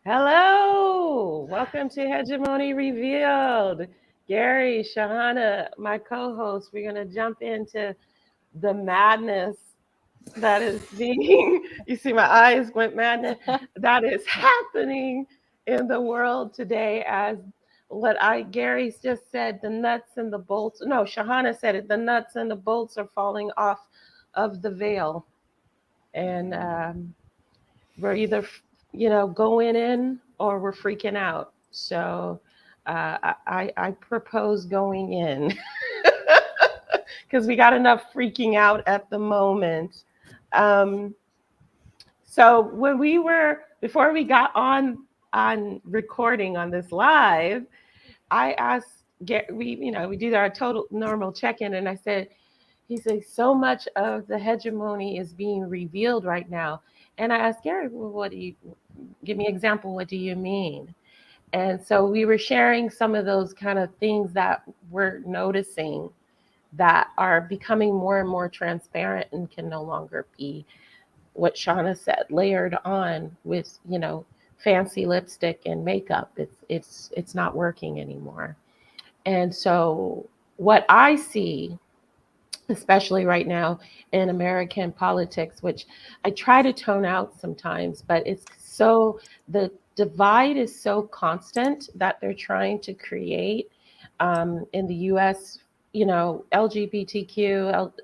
Hello, welcome to Hegemony Revealed. Gary, Shahana, my co host, we're going to jump into the madness that is being, you see, my eyes went madness, that is happening in the world today as Gary's just said, the nuts and the bolts. No, Shahana said it, the nuts and the bolts are falling off of the veil. And we're either going in or we're freaking out. So I propose going in because we got enough freaking out at the moment. um, so when we were before we got on recording on this live, I asked we do our total normal check-in, and I said, he says, so much of the hegemony is being revealed right now. And I asked Gary, well, what do you give me an example? What do you mean? And so we were sharing some of those kind of things that we're noticing that are becoming more and more transparent and can no longer be what Shauna said, layered on with, fancy lipstick and makeup. It's not working anymore. And so what I see, especially right now in American politics, which I try to tone out sometimes, but the divide is so constant that they're trying to create in the US, LGBTQ,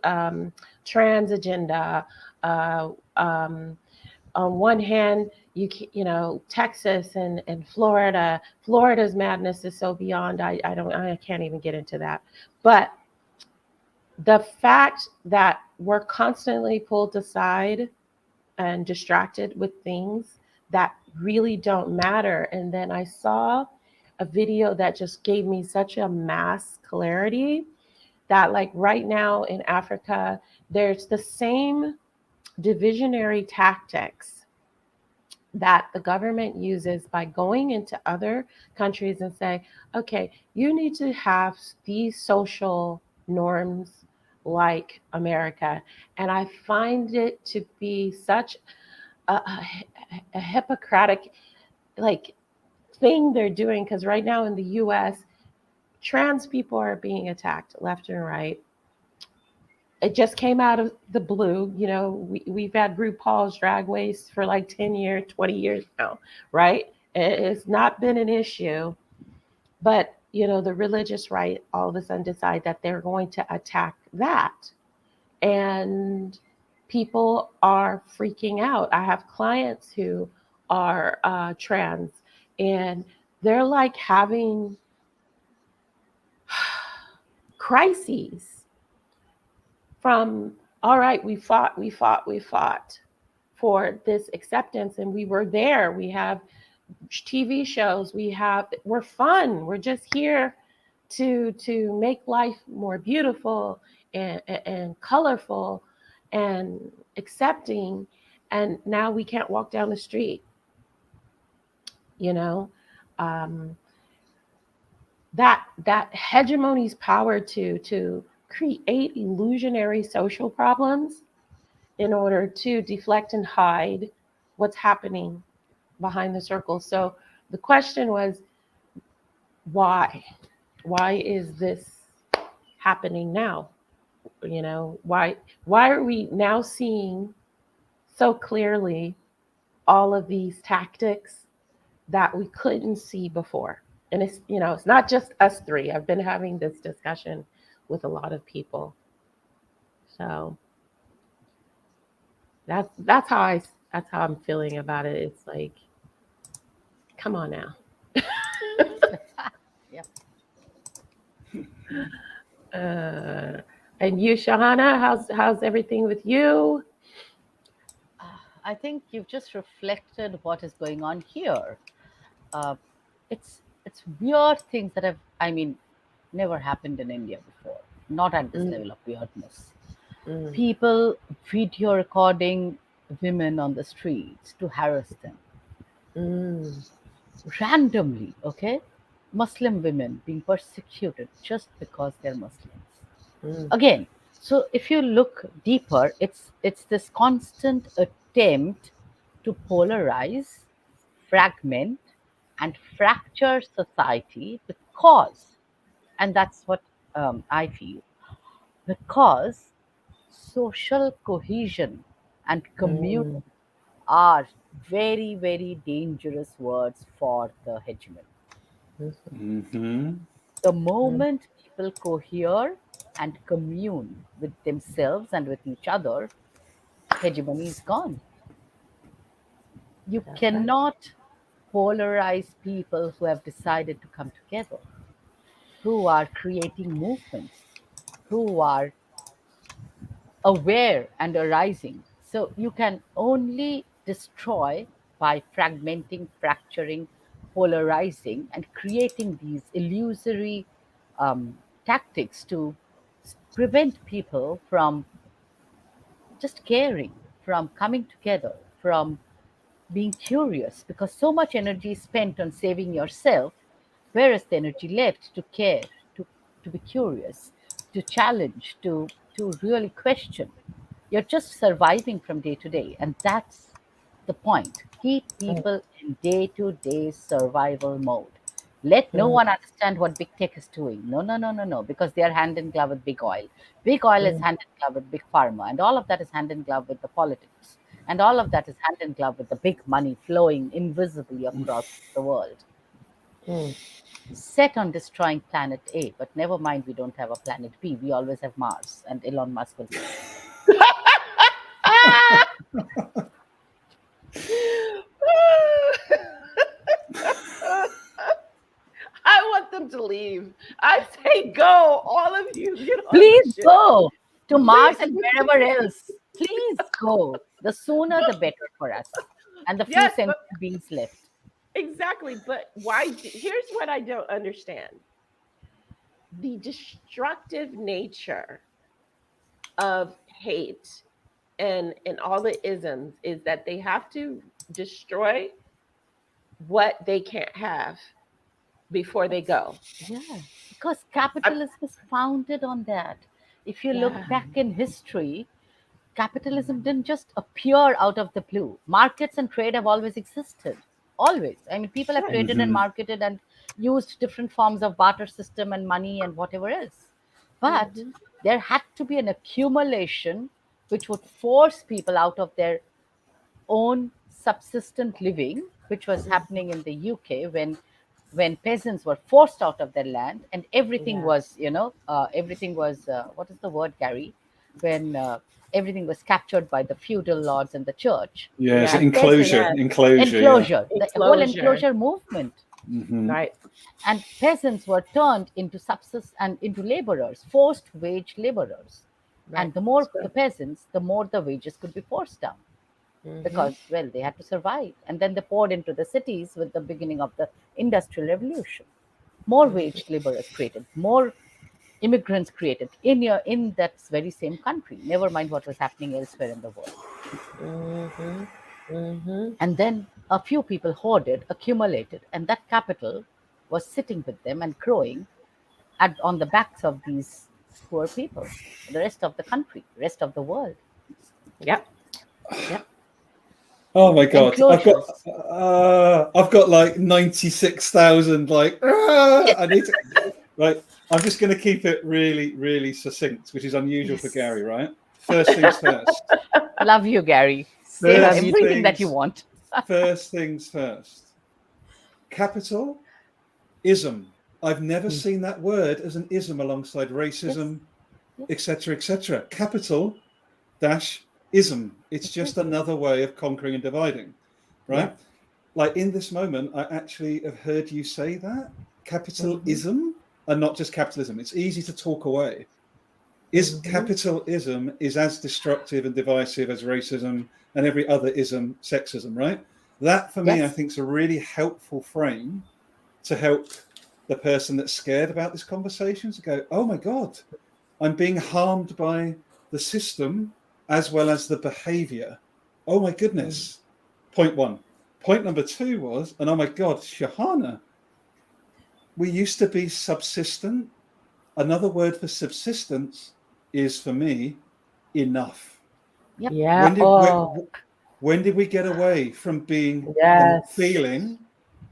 trans agenda. Uh, um, on one hand, Texas and Florida's madness is so beyond. I can't even get into that, but the fact that we're constantly pulled aside and distracted with things that really don't matter. And then I saw a video that just gave me such a mass clarity that, like, right now in Africa, there's the same divisionary tactics that the government uses by going into other countries and say, okay, you need to have these social norms like America. And I find it to be such a Hippocratic like thing they're doing, because right now in the US, trans people are being attacked left and right. It just came out of the blue. We've had RuPaul's Drag Race for like 10 years, 20 years now, right? It's not been an issue. But, the religious right all of a sudden decide that they're going to attack that. And people are freaking out. I have clients who are trans, and they're like having crises from, all right, we fought for this acceptance, and we were there. We have TV shows, we're fun. We're just here to make life more beautiful and colorful and accepting. And now we can't walk down the street, you know. Um, that hegemony's power to create illusionary social problems in order to deflect and hide what's happening behind the circle. So the question was, why? Why is this happening now? Why are we now seeing so clearly all of these tactics that we couldn't see before? And it's not just us three. I've been having this discussion with a lot of people. So that's how I'm feeling about it. It's like, come on now. Yep. Uh, and you, Shahana, how's everything with you? I think you've just reflected what is going on here. Uh, it's weird things that never happened in India before. Not at this Mm, level of weirdness. mm, People video recording women on the streets to harass them mm, randomly. Okay, Muslim women being persecuted just because they're Muslims. mm, Again, so if you look deeper, it's this constant attempt to polarize fragment and fracture society because, and that's what I feel, because social cohesion and community Mm. are very, very dangerous words for the hegemony. Mm-hmm. The Mm. moment people cohere and commune with themselves and with each other, hegemony is gone. You That's right. cannot polarize people who have decided to come together, who are creating movements, who are aware and arising. So you can only destroy by fragmenting, fracturing, polarizing, and creating these illusory tactics to prevent people from just caring, from coming together, from being curious, because so much energy is spent on saving yourself, where is the energy left to care, to, to be curious, to challenge, to really question? You're just surviving from day to day, and that's the point. Keep Mm. people in day to day survival mode. Let no Mm. one understand what big tech is doing. No, no, no, no, no, because they are hand in glove with big oil. Big oil is Mm. hand in glove with big pharma, and all of that is hand in glove with the politics. And all of that is hand in glove with the big money flowing invisibly across the world, Mm. set on destroying planet A. But never mind, we don't have a planet B. We always have Mars, and Elon Musk will fix it. Ah! I want them to leave. I say go. All of you, get on the Please ship. go to Mars Please. and wherever else. Please go. The sooner the better for us and the few Yes, but sentient beings left. exactly. But why? Here's what I don't understand: the destructive nature of hate and all the isms is that they have to destroy what they can't have before they It's, go. yeah, because I, capitalism is founded on that. If you look yeah. back in history, capitalism didn't just appear out of the blue. Markets and trade have always existed. Always. I mean, people have Right. traded and Mm-hmm. marketed and used different forms of barter system and money and whatever else. But Hmm. there had to be an accumulation which would force people out of their own subsistent living, which was happening in the UK when peasants were forced out of their land and everything Yeah. was, everything was what is the word, Gary? When everything was captured by the feudal lords and the church, Yes, Yes. and peasants, enclosure, Yes. enclosure. Yeah. enclosure, the whole Enclosure. enclosure movement, Mm-hmm. Right. and peasants were turned into subsist and into laborers, forced wage laborers. Right. And the That's more the good. peasants, the more the wages could be forced down Hmm. because, well, they had to survive. And then they poured into the cities with the beginning of the Industrial Revolution. More Hmm. wage laborers created, more immigrants created in that very same country. Never mind what was happening elsewhere in the world. Hmm. Hmm. And then a few people hoarded, accumulated, and that capital was sitting with them and growing on the backs of these poor people, the rest of the country, rest of the world. Yep. Yep. Oh my God, Enclosures. I've got like 96,000. Like, I need to. Right, I'm just going to keep it really, really succinct, which is unusual for Yes. Gary. Right. First things first. Love you, Gary. Say Love First you. everything that you things. want. First things first. Capital ism. I've never Mm. seen that word as an ism alongside Yes. racism, Yes. etc., etc. Capital dash ism. It's It just is. another way of conquering and dividing, Yeah. right? Like in this moment, I actually have heard you say that Hmm. capitalism and not just capitalism. It's easy to talk away. Is Hmm. capitalism is as destructive and divisive as racism and every other ism, sexism, right? That for me, I Yes. think is a really helpful frame to help the person that's scared about this conversation to go, oh my God, I'm being harmed by the system as well as the behavior. Oh my goodness. Point one. Point number two was, and oh my God, Shahana, we used to be subsistent. Another word for subsistence is for me enough. Yep. Yeah. When you Oh. When did we get away from being and Yes. feeling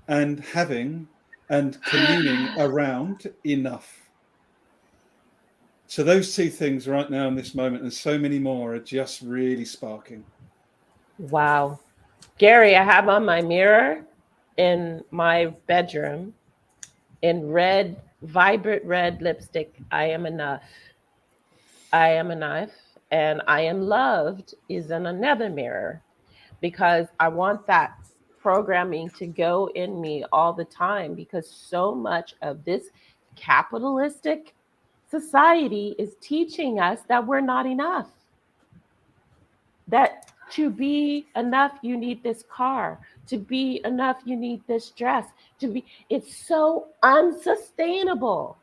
and having and communing around enough? So those two things right now in this moment, and so many more, are just really sparking. Wow. Gary, I have on my mirror in my bedroom in red, vibrant red lipstick, I am enough. I am enough. And I am loved is in another mirror because I want that programming to go in me all the time because so much of this capitalistic society is teaching us that we're not enough. That to be enough, you need this car. To be enough, you need this dress. To be, it's so unsustainable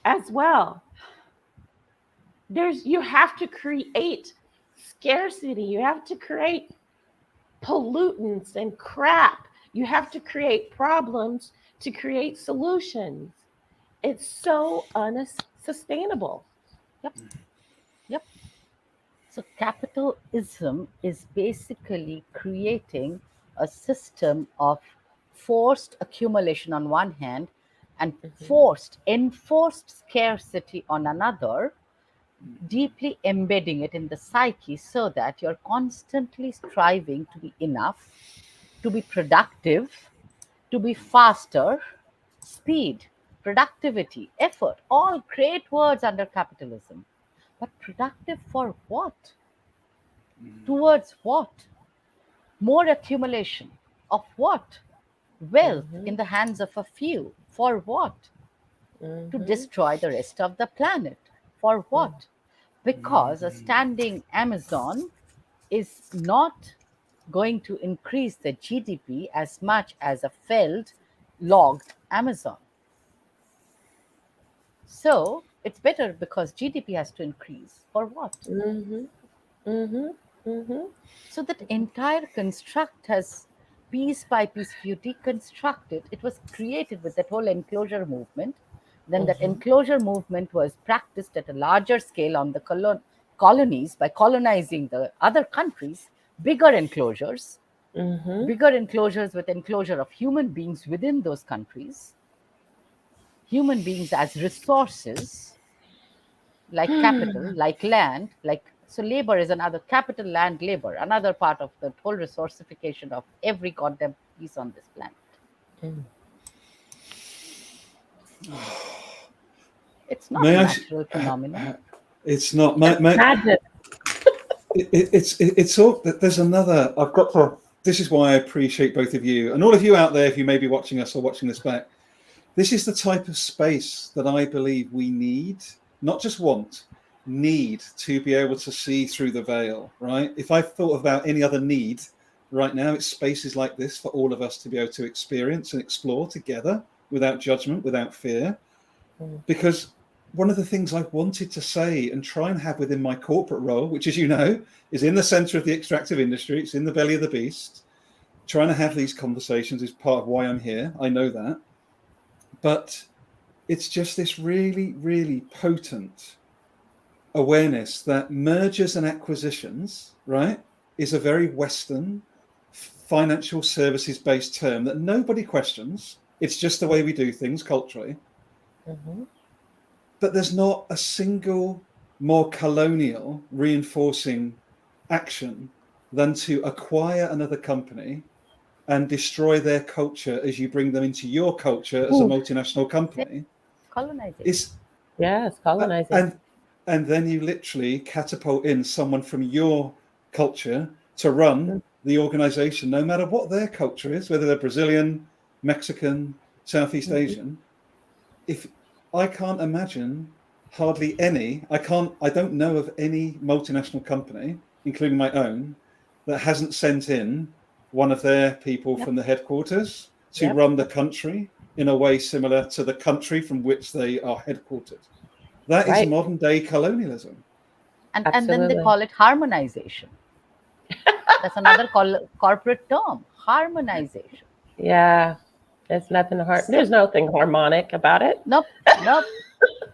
as well. You have to create scarcity. You have to create pollutants and crap. You have to create problems to create solutions. It's so unsustainable. Yep. Yep. So capitalism is basically creating a system of forced accumulation on one hand and enforced scarcity on another, deeply embedding it in the psyche so that you're constantly striving to be enough, to be productive, to be faster, speed, productivity, effort, all great words under capitalism. But productive for what? Towards what? More accumulation of what? Wealth in the hands of a few. For what? To destroy the rest of the planet. For what? Because a standing Amazon is not going to increase the GDP as much as a felled, logged Amazon. So it's better because GDP has to increase. For what? Mm-hmm. Mm-hmm. Mm-hmm. So that entire construct has, piece by piece, if you deconstruct it, it was created with that whole enclosure movement. Then that enclosure movement was practiced at a larger scale on the colonies by colonizing the other countries, bigger enclosures with enclosure of human beings within those countries, human beings as resources, like capital, like land, like so labor is another capital, land, labor, another part of the whole resourcification of every goddamn piece on this planet. It's not a natural phenomenon. It's not. Magic. It's all. There's another. I've got to. This is why I appreciate both of you and all of you out there. If you may be watching us or watching this back, this is the type of space that I believe we need, not just want, need to be able to see through the veil. Right? If I thought about any other need right now, it's spaces like this for all of us to be able to experience and explore together without judgment, without fear. Because one of the things I've wanted to say and try and have within my corporate role, which, as you know, is in the center of the extractive industry, it's in the belly of the beast, trying to have these conversations is part of why I'm here. I know that. But it's just this really, really potent awareness that mergers and acquisitions, right, is a very Western financial services based term that nobody questions. It's just the way we do things culturally. But there's not a single more colonial reinforcing action than to acquire another company and destroy their culture as you bring them into your culture as a multinational company. Colonizing. Yes, colonizing. And then you literally catapult in someone from your culture to run the organization, no matter what their culture is, whether they're Brazilian, Mexican, Southeast Asian. If I can't imagine hardly any, I don't know of any multinational company, including my own, that hasn't sent in one of their people from the headquarters to run the country in a way similar to the country from which they are headquartered. That is modern day colonialism. And then they call it harmonization. That's another corporate term, harmonization. Yeah. There's nothing there's nothing harmonic about it. Nope.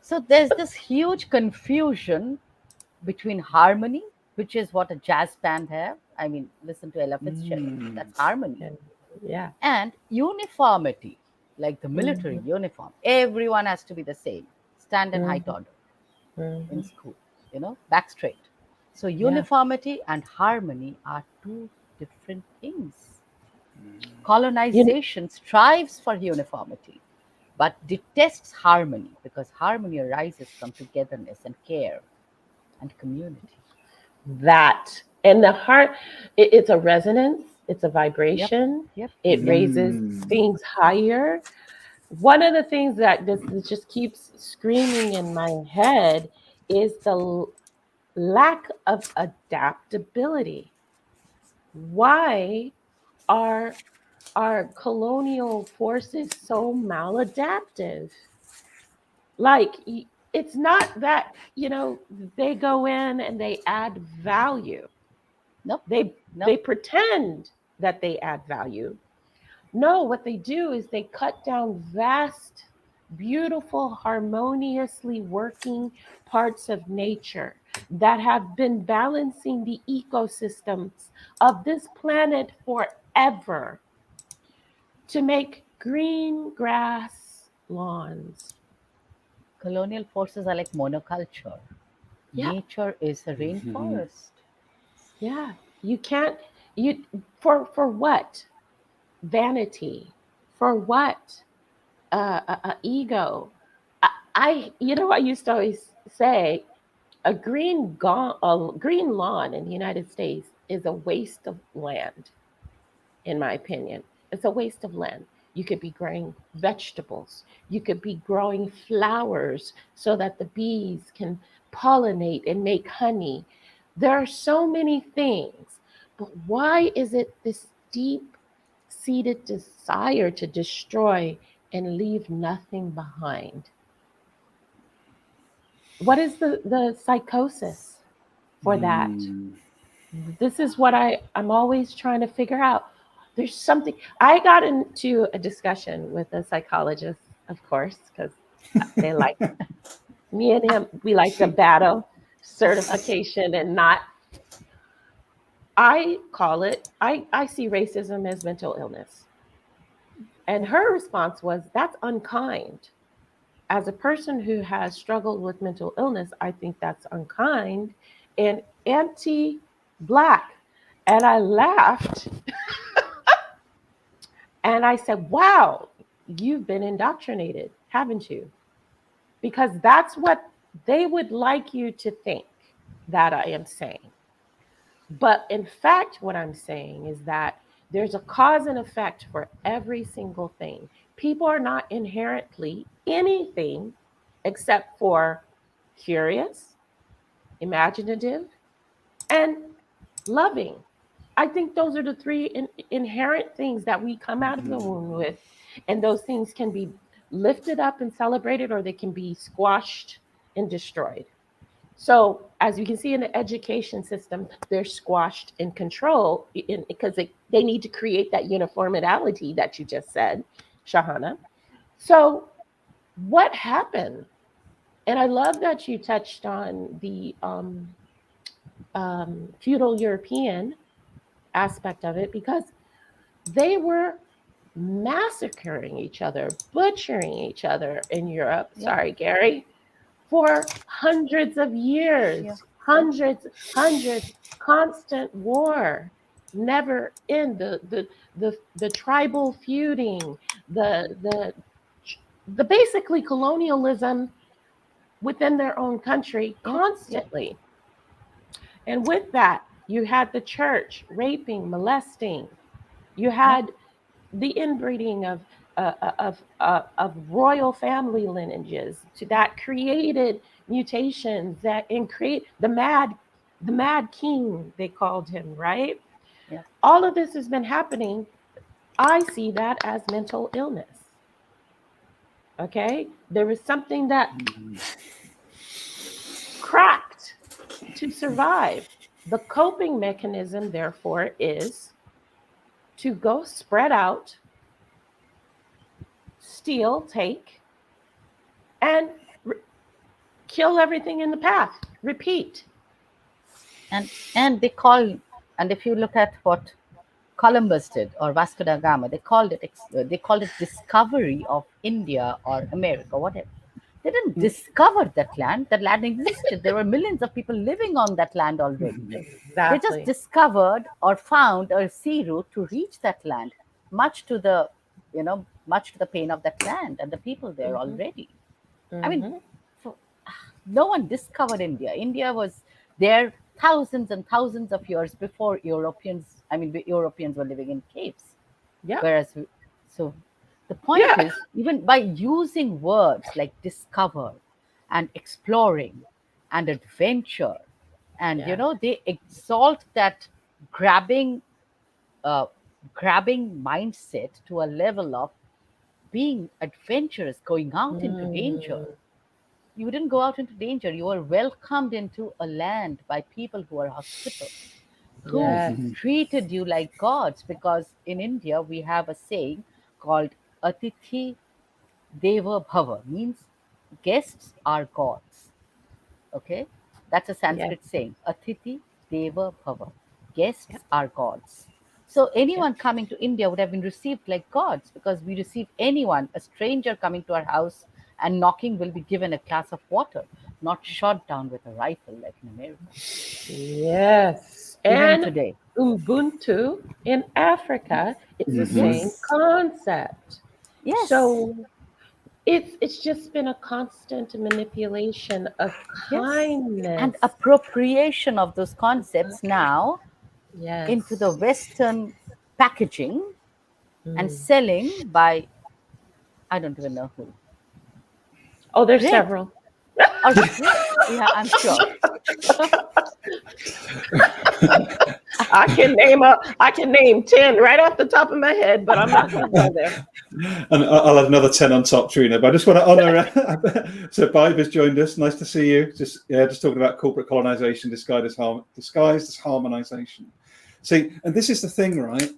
So there's this huge confusion between harmony, which is what a jazz band have. I mean, listen to Ella Fitzgerald. That's harmony. Yeah. And uniformity, like the military uniform. Everyone has to be the same, stand in height order in school, back straight. So Yeah. uniformity and harmony are two different things. You, Colonization strives for uniformity, but detests harmony because harmony arises from togetherness and care and community. that and the heart, it's a resonance, it's a Yep, vibration, yep, it yep. raises things higher. One of the things that this just keeps screaming in my head is the lack of adaptability. Why are our colonial forces so maladaptive? Like, it's not that, they go in and they add value. Nope, They nope. pretend that they add value. No, what they do is they cut down vast, beautiful, harmoniously working parts of nature that have been balancing the ecosystems of this planet forever to make green grass lawns. Colonial forces are like monoculture. Yeah, Nature is a rainforest. yeah. You can't, you for what? Vanity. For what? Ego. I used to always say a green lawn in the United States is a waste of land, in my opinion. It's a waste of land. You could be growing vegetables. You could be growing flowers so that the bees can pollinate and make honey. There are so many things, but why is it this deep seated desire to destroy and leave nothing behind? What is the psychosis for that? This is what I'm always trying to figure out. There's something. I got into a discussion with a psychologist, of course, because they like me and him, we like to battle certification and not. I call it, I see racism as mental illness. And her response was, that's unkind. As a person who has struggled with mental illness, I think that's unkind and anti Black. And I laughed and I said, wow, you've been indoctrinated, haven't you? Because that's what they would like you to think that I am saying. But in fact, what I'm saying is that there's a cause and effect for every single thing. People are not inherently anything except for curious, imaginative, and loving. I think those are the three inherent things that we come out of the womb with. And those things can be lifted up and celebrated, or they can be squashed and destroyed. So, as you can see in the education system, they're squashed and controlled because they need to create that uniformity that you just said, Shahana. So, what happened? And I love that you touched on the feudal European aspect of it because they were massacring each other, butchering each other in Europe. Yep. Sorry, Gary, for hundreds of years, Yeah. hundreds, constant war, never end. The tribal feuding, the the basically colonialism within their own country Yep. constantly. And with that, you had the church raping, molesting. You Yep. had the inbreeding of royal family lineages to that created mutations that and create the mad king they called him, right? Yep. All of this has been happening. I see that as mental illness. Okay, there was something that cracked to survive. The coping mechanism, therefore, is to go spread out, steal, take, and kill everything in the path. Repeat. and they call, and if you look at what Columbus did or Vasco da Gama, they called it discovery of India or America, whatever. They didn't discover that land. That land existed. There were millions of people living on that land already. They just Exactly. discovered or found a sea route to reach that land, much to the, much to the pain of that land and the people there Hmm. already. I mean, Hmm. for, no one discovered India. India was there thousands and thousands of years before Europeans. I mean, Europeans were living in caves. Yeah. Whereas, so the point Yeah. is, even by using words like discover and exploring and adventure, and Yeah. they exalt that grabbing, uh, grabbing mindset to a level of being adventurous, going out into danger. Mm. You didn't go out into danger. You were welcomed into a land by people who are hospitable, who Yes. treated you like gods. Because in India, we have a saying called Atithi Deva Bhava, means guests are gods. Okay? That's a Yes. Sanskrit saying. Atithi Deva Bhava. Yep. Guests are gods. So Yep. anyone coming to India would have been received like gods, because we receive anyone, a stranger coming to our house and knocking, will be given a glass of water, not shot down with a rifle like in America. Yes. Even And today. Ubuntu in Africa is the same Yes. concept. Yes. So it's just been a constant manipulation of Yes. And kindness. appropriation of those concepts now into the Yes. Western packaging and Mm. selling by, I don't even know who. Oh, there's Great. several. Or great. Yeah, I'm sure. I can name 10 right off the top of my head, but I'm not going to go there. And I'll add another 10 on top, Trina. But I just want to honour. So, Bibe has joined us. Nice to see you. Just talking about corporate colonisation disguised as harmonisation. See, and this is the thing, right?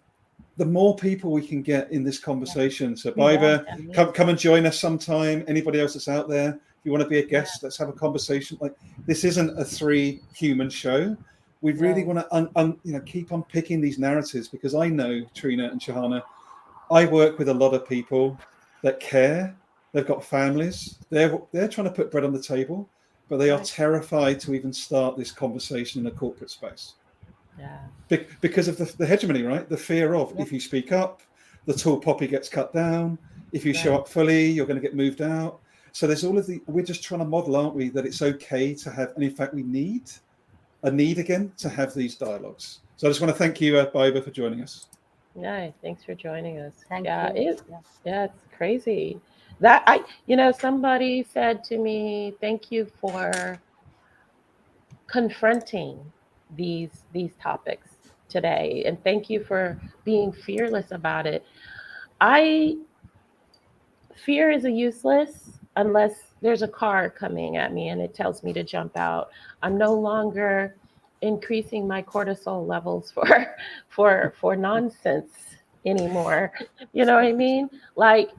The more people we can get in this conversation. So, Bibe, Yeah. come and join us sometime. Anybody else that's out there, if you want to be a guest, let's have a conversation. Like, this isn't a 3-human show. We really No. want to, keep on picking these narratives, because I know, Trina and Shahana, I work with a lot of people that care. They've got families. They're trying to put bread on the table, but they are Right. terrified to even start this conversation in a corporate space Yeah. because of the hegemony, right? The fear of, Yep. if you speak up, the tall poppy gets cut down. If you show Right. up fully, you're going to get moved out. So there's all of we're just trying to model, aren't we, that it's okay to have, and in fact, we need again to have these dialogues. So I just want to thank you, Biba, for joining us. Yeah. Thanks for joining us. Thank Yeah. you. Yeah. Yeah, it's crazy. Somebody said to me, thank you for confronting these topics today, and thank you for being fearless about it. I Fear is a useless unless there's a car coming at me and it tells me to jump out. I'm no longer increasing my cortisol levels for for nonsense anymore. You know what I mean? Like,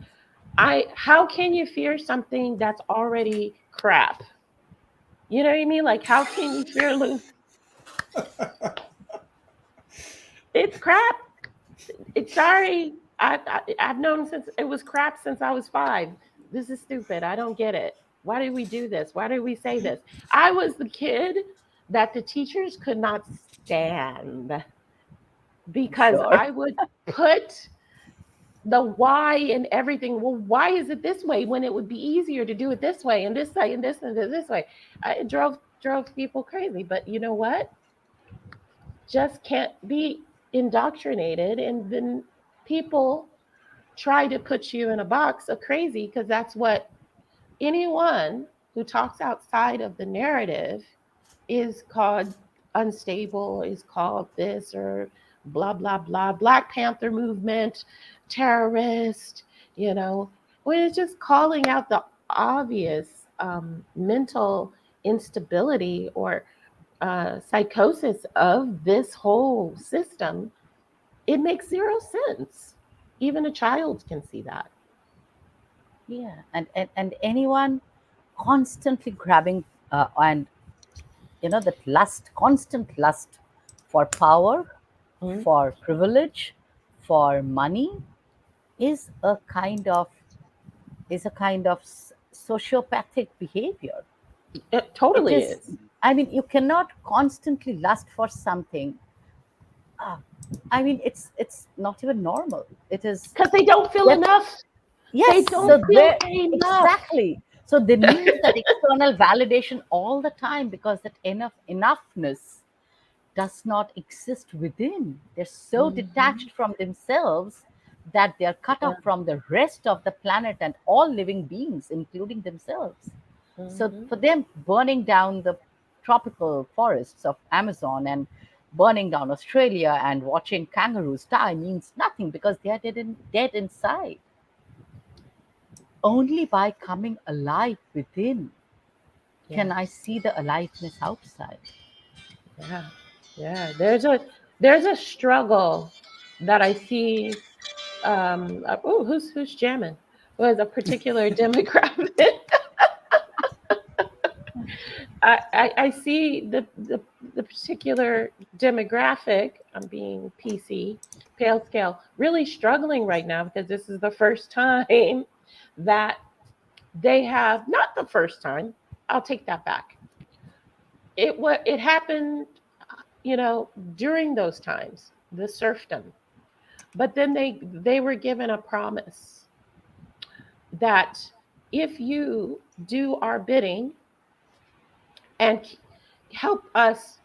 I how can you fear something that's already crap? You know what I mean? Like, how can you fear lose? It's crap. It's sorry. I've known since it was crap since I was 5. This is stupid. I don't get it. Why did we do this? Why did we say this? I was the kid that the teachers could not stand because Sure. I would put the why in everything. Well, why is it this way when it would be easier to do it this way and this way and this way? It drove people crazy. But you know what? Just can't be indoctrinated, and then people try to put you in a box of crazy, because that's what anyone who talks outside of the narrative is called unstable, is called this or blah, blah, blah, Black Panther movement, terrorist, when it's just calling out the obvious mental instability or psychosis of this whole system. It makes zero sense. Even a child can see that. Yeah. And anyone constantly grabbing and that constant lust for power, Mhm. for privilege, for money is a kind of sociopathic behavior. It It totally is, is. I mean, you cannot constantly lust for something. Ah, I mean, it's not even normal. It is, Because they don't feel yes, enough. They yes. don't So feel there, enough. exactly. So they need that external validation all the time because that enoughness does not exist within. They're so Mhm. detached from themselves that they are cut Yeah. off from the rest of the planet and all living beings, including themselves. So Mhm. for them, burning down the tropical forests of Amazon and burning down Australia and watching kangaroos die means nothing because they are dead inside. Only by coming alive within can Yeah. I see the aliveness outside. Yeah. Yeah. There's a struggle that I see. Oh, who's jamming? Was a particular demographic. I see the particular demographic. I'm being PC, pale scale, really struggling right now because this is the first time that they have, not the first time. I'll take that back. It happened, during those times, the serfdom. But then they were given a promise that if you do our bidding and help us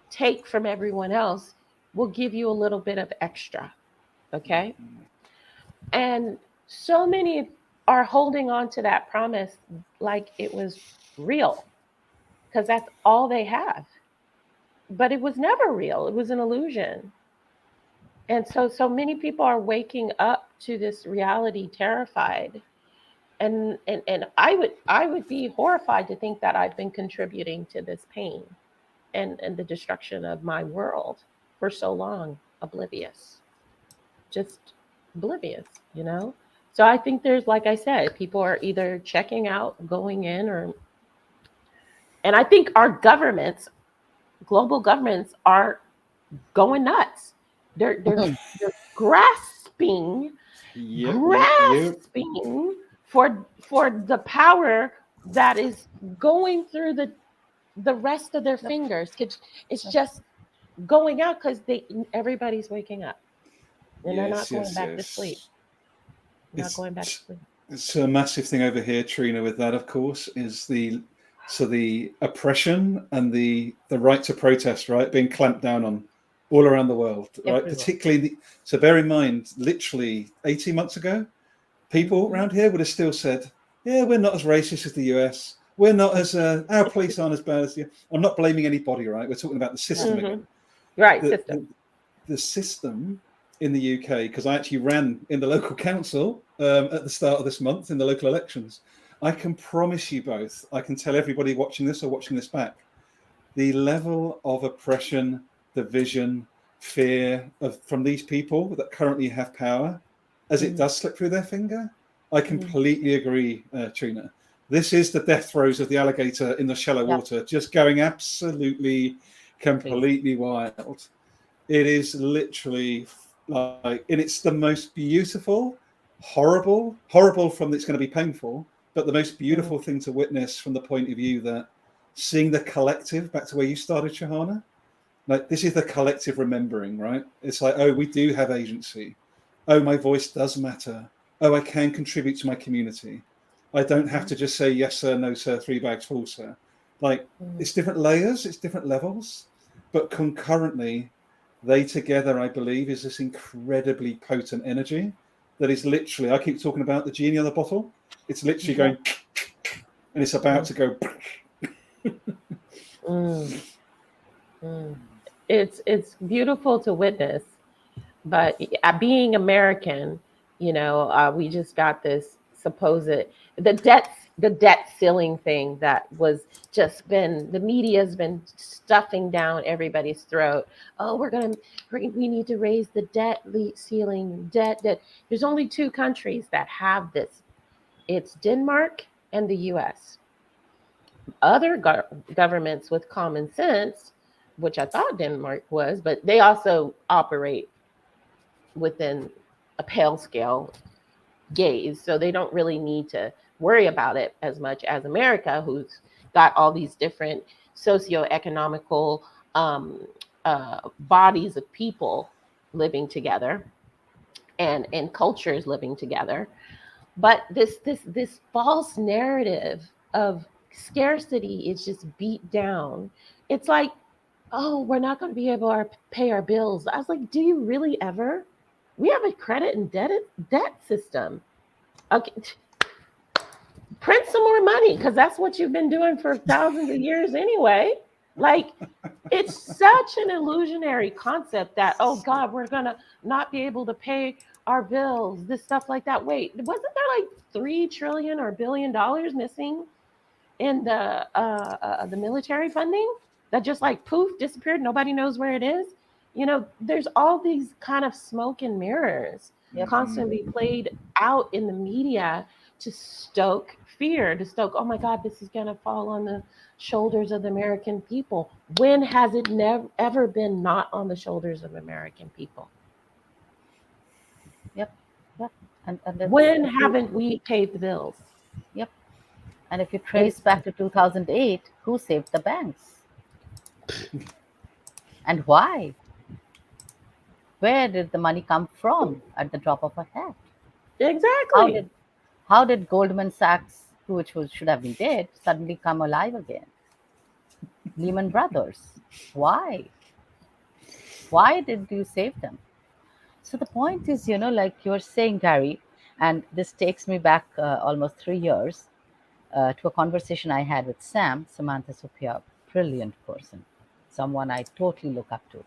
take from everyone else, we'll give you a little bit of extra. Okay. And so many are holding on to that promise like it was real because that's all they have. But it was never real, it was an illusion. And so many people are waking up to this reality terrified. And I would be horrified to think that I've been contributing to this pain and the destruction of my world for so long, oblivious, just oblivious, you know? So I think there's, like I said, people are either checking out, going in, and I think our governments, global governments, are going nuts. They're grasping, Yep, yep, yep. grasping for the power that is going through the rest of their Yep, fingers. It's yep. just going out because they everybody's waking up and they're not Yes, going yes, back to sleep. yes. Not It's going back to sleep. it's a massive thing over here, Trina. With that, of course, is the oppression and the right to protest, right, being clamped down on all around the world, right? Everywhere. Particularly, so bear in mind, literally 18 months ago, people Hmm. around here would have still said, "Yeah, we're not as racist as the US. We're not as our police aren't as bad as the." I'm not blaming anybody, right? We're talking about the Yeah. system Hmm. again. Right, The system. the, the system in the UK, because I actually ran in the local council at the start of this month in the local elections. I can promise you both, I can tell everybody watching this or watching this back, the level of oppression, division, fear from these people that currently have power, as it Hmm. does slip through their finger. I Hmm. completely agree, Trina. This is the death throes of the alligator in the shallow Yeah. water, just going absolutely, Crazy. completely wild. It is literally like, and it's the most beautiful, horrible from it's going to be painful, but the most Hmm. beautiful thing to witness from the point of view that seeing the collective, back to where you started, Shahana, like this is the collective remembering, right? It's like, oh, we do have agency. Oh, my voice does matter. Oh, I can contribute to my community. I don't have Hmm. to just say yes, sir, no, sir, 3 bags full, sir. Like, Hmm. it's different layers, it's different levels, but concurrently, they together, I believe, is this incredibly potent energy that is literally, I keep talking about the genie on the bottle. It's literally Yeah. going, and it's about to go. Mm. Mm. It's beautiful to witness, but being American, we just got this supposed the debt ceiling thing that was just been the media's been stuffing down everybody's throat. Oh, we need to raise the ceiling. Debt. There's only two countries that have this. It's Denmark and the U.S. other governments with common sense, which I thought Denmark was, but they also operate within a pale scale gaze. So they don't really need to worry about it as much as America, who's got all these different socioeconomical bodies of people living together and cultures living together. But this false narrative of scarcity is just beat down. It's like, oh, we're not going to be able to pay our bills. I was like, do you really ever? We have a credit and debt system. Okay, print some more money because that's what you've been doing for thousands of years anyway. Like, it's such an illusionary concept that, oh God, we're gonna not be able to pay our bills, this stuff like that. Wait, wasn't there like 3 trillion or $1 billion missing in the military funding that just like poof disappeared? Nobody knows where it is. You know, there's all these kind of smoke and mirrors constantly played out in the media to stoke fear, to stoke, oh my God, this is going to fall on the shoulders of the American people. When has it never ever been not on the shoulders of American people? Yep. And when haven't we paid the bills? Yep. And if you trace back to 2008, who saved the banks? And why? Where did the money come from at the drop of a hat? Exactly. How did Goldman Sachs, which should have been dead, suddenly come alive again? Lehman Brothers. Why? Why did you save them? So the point is, like you're saying, Gary, and this takes me back almost 3 years to a conversation I had with Samantha Sophia, brilliant person, someone I totally look up to.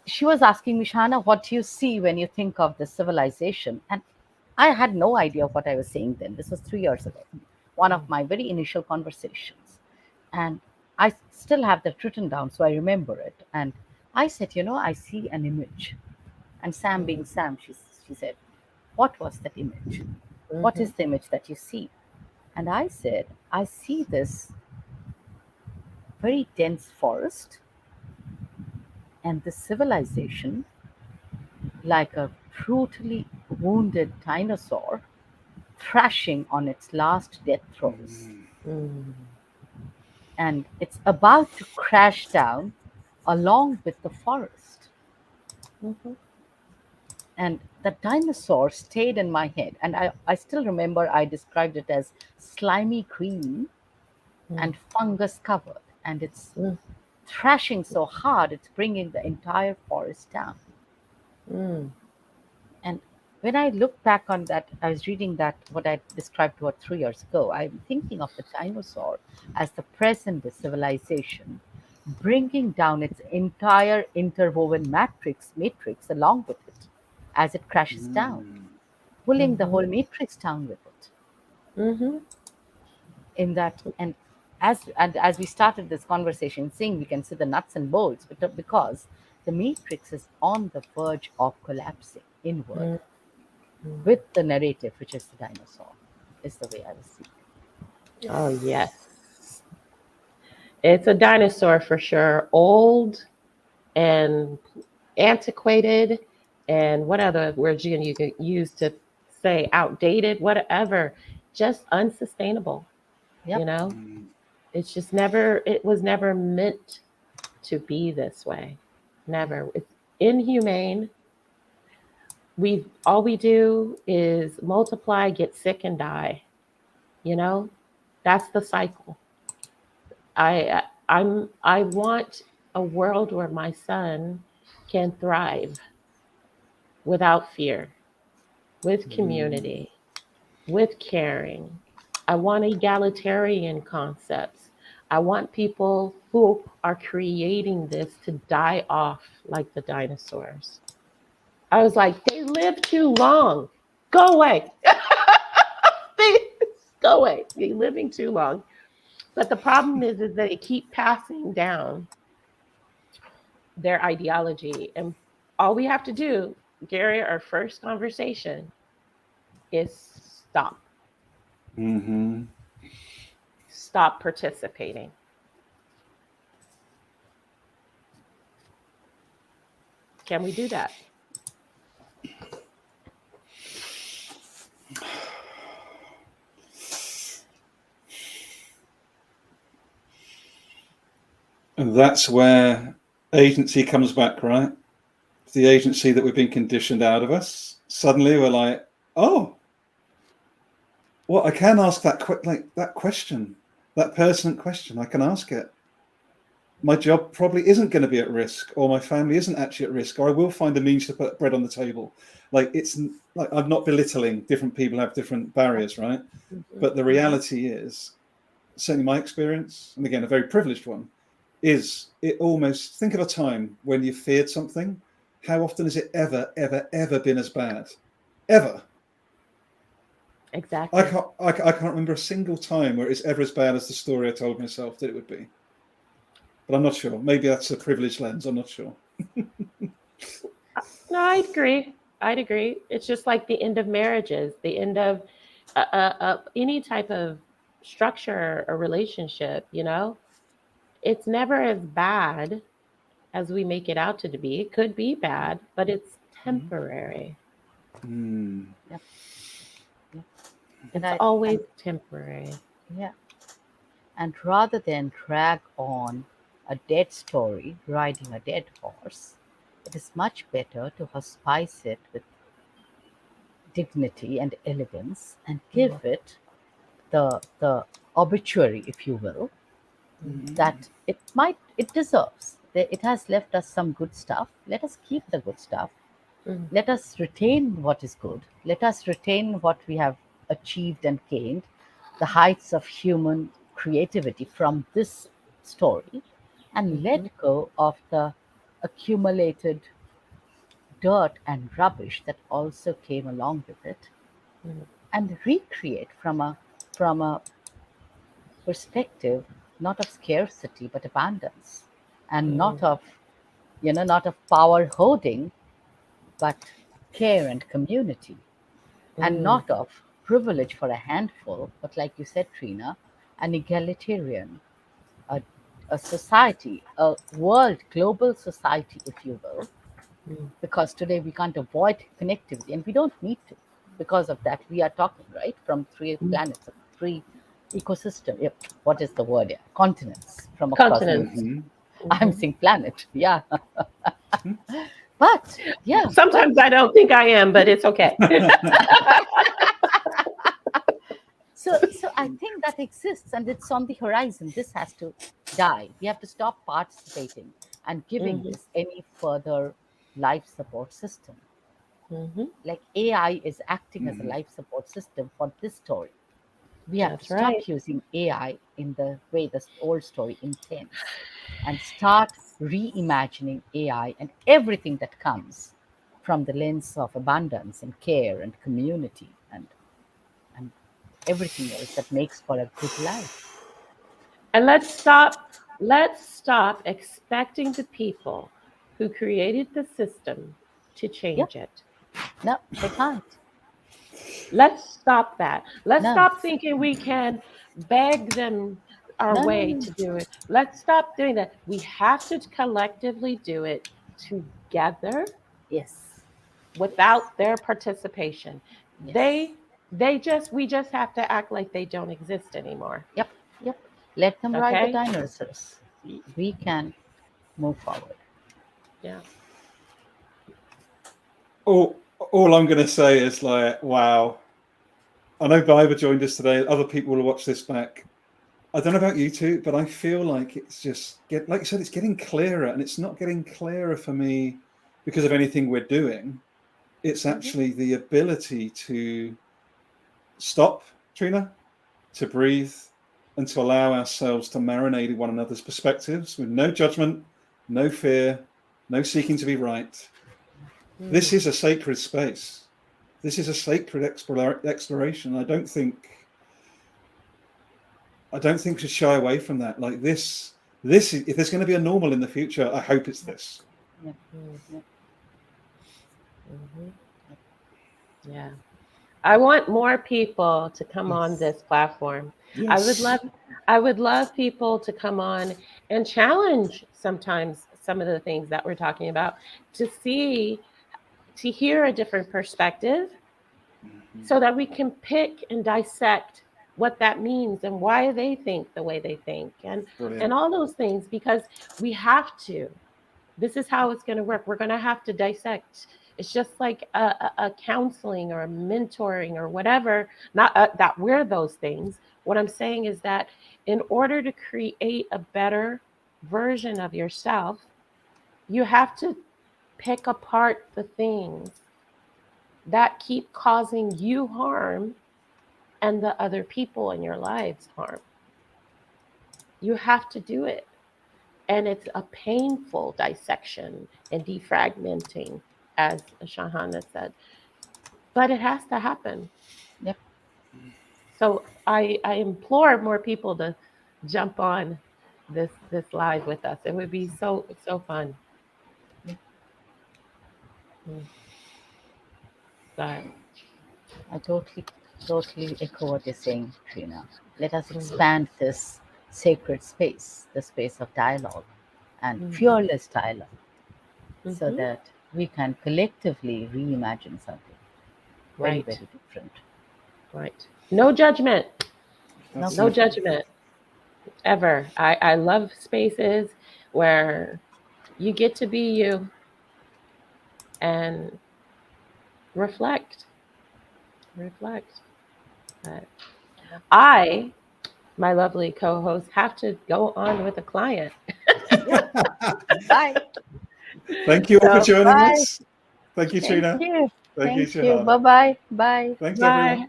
She was asking me, Shana, what do you see when you think of the civilization? And I had no idea what I was saying then. This was 3 years ago, one of my very initial conversations. And I still have that written down, so I remember it. And I said, I see an image. And Sam, being Sam, she said, what was that image? What is the image that you see? And I said, I see this very dense forest and the civilization like a brutally wounded dinosaur thrashing on its last death throes. And it's about to crash down along with the forest. And the dinosaur stayed in my head. And I still remember I described it as slimy green and fungus covered. And it's thrashing so hard, it's bringing the entire forest down. And when I look back on that, I was reading that, what I described 3 years ago, I'm thinking of the dinosaur as the present civilization, bringing down its entire interwoven matrix along with it as it crashes down, pulling the whole matrix down with it. In that, and as we started this conversation, saying we can see the nuts and bolts, because the matrix is on the verge of collapsing inward with the narrative, which is the dinosaur, is the way I was seeing it. Oh, yes. It's a dinosaur for sure. Old and antiquated, and what other words you can use to say outdated, whatever, just unsustainable. Yep. It's just never, it was never meant to be this way. Never. It's inhumane. All we do is multiply, get sick, and die. That's the cycle. I want a world where my son can thrive without fear, with community, with caring. I want egalitarian concepts. I want people who are creating this to die off like the dinosaurs. I was like, they live too long. Go away. Go away. They're living too long. But the problem is that they keep passing down their ideology. And all we have to do, Gary, our first conversation is stop. stop participating? Can we do that? And that's where agency comes back, right? The agency that we've been conditioned out of us. Suddenly we're like, oh, well, I can ask that question, that pertinent question. I can ask it. My job probably isn't going to be at risk, or my family isn't actually at risk, or I will find a means to put bread on the table. Like, it's like, I'm not belittling. Different people have different barriers, right? But the reality is, certainly my experience, and again, a very privileged one, is it almost, think of a time when you feared something. How often has it ever been as bad? Ever? Exactly. I can't remember a single time where it's ever as bad as the story I told myself that it would be. But I'm not sure. Maybe that's a privileged lens. I'm not sure. No, I'd agree. It's just like the end of marriages, the end of any type of structure or relationship, you know? It's never as bad as we make it out to be. It could be bad, but it's temporary. Mm. Yep. It's always temporary. Yeah. And rather than drag on a dead story riding a dead horse, it is much better to hospice it with dignity and elegance and give it the obituary, if you will, that it deserves. It has left us some good stuff. Let us keep the good stuff. Let us retain what is good. Let us retain what we have achieved and gained, the heights of human creativity from this story, and let go of the accumulated dirt and rubbish that also came along with it, and recreate from a perspective not of scarcity but abundance, and not of power hoarding but care and community, and not of privilege for a handful, but like you said, Trina, an egalitarian, a, a society, a world, global society, if you will, because today we can't avoid connectivity and we don't need to. Because of that, we are talking, right, from three planets, three ecosystem. Yep. What is the word? Yeah. Continents from across. Continents. I'm saying planet. Yeah. But yeah. Sometimes I don't think I am, but it's okay. So I think that exists and it's on the horizon. This has to die. We have to stop participating and giving this any further life support system. Like AI is acting as a life support system for this story. We have to stop using AI in the way the old story intends and start reimagining AI and everything that comes from the lens of abundance and care and community and everything else that makes for a good life. And let's stop expecting the people who created the system to change it. No, they can't. Let's stop that. Let's No. stop thinking we can beg them our way to do it. Let's stop doing that. We have to collectively do it together. Yes. Without their participation. Yes. We just have to act like they don't exist anymore. Yep. Let them ride the dinosaurs. We can move forward. Yeah. All I'm going to say is like, wow. I know Biba joined us today. Other people will watch this back. I don't know about you two, but I feel like it's just like you said, it's getting clearer, and it's not getting clearer for me because of anything we're doing. It's actually the ability to stop, Trina, to breathe, and to allow ourselves to marinate in one another's perspectives with no judgment, no fear, no seeking to be right. This is a sacred space. This is a sacred exploration. I don't think we should shy away from that. Like this is, if there's going to be a normal in the future, I hope it's this. Yeah. I want more people to come on this platform. Yes. I would love people to come on and challenge sometimes some of the things that we're talking about, to hear a different perspective, so that we can pick and dissect what that means and why they think the way they think, and all those things, because we have to. This is how it's going to work. We're going to have to dissect. It's just like a counseling or a mentoring or whatever. Not that we're those things. What I'm saying is that in order to create a better version of yourself, you have to pick apart the things that keep causing you harm and the other people in your lives harm. You have to do it. And it's a painful dissection and defragmenting, as Shahana said. But it has to happen. Yep. So I implore more people to jump on this live with us. It would be so fun. But I totally echo what you're saying, Trina. Let us expand this sacred space, the space of dialogue and fearless dialogue, so that we can collectively reimagine something very, Right. very different. Right. No judgment. That's No it. judgment ever. I love spaces where you get to be you and reflect. But I, my lovely co-host, have to go on with a client. Bye. Thank you all for So, joining bye. us. Thank you, Trina. Thank you. Thank you, Thank you. Shahana. Bye-bye. Bye. Thanks, bye.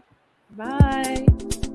everyone. Bye.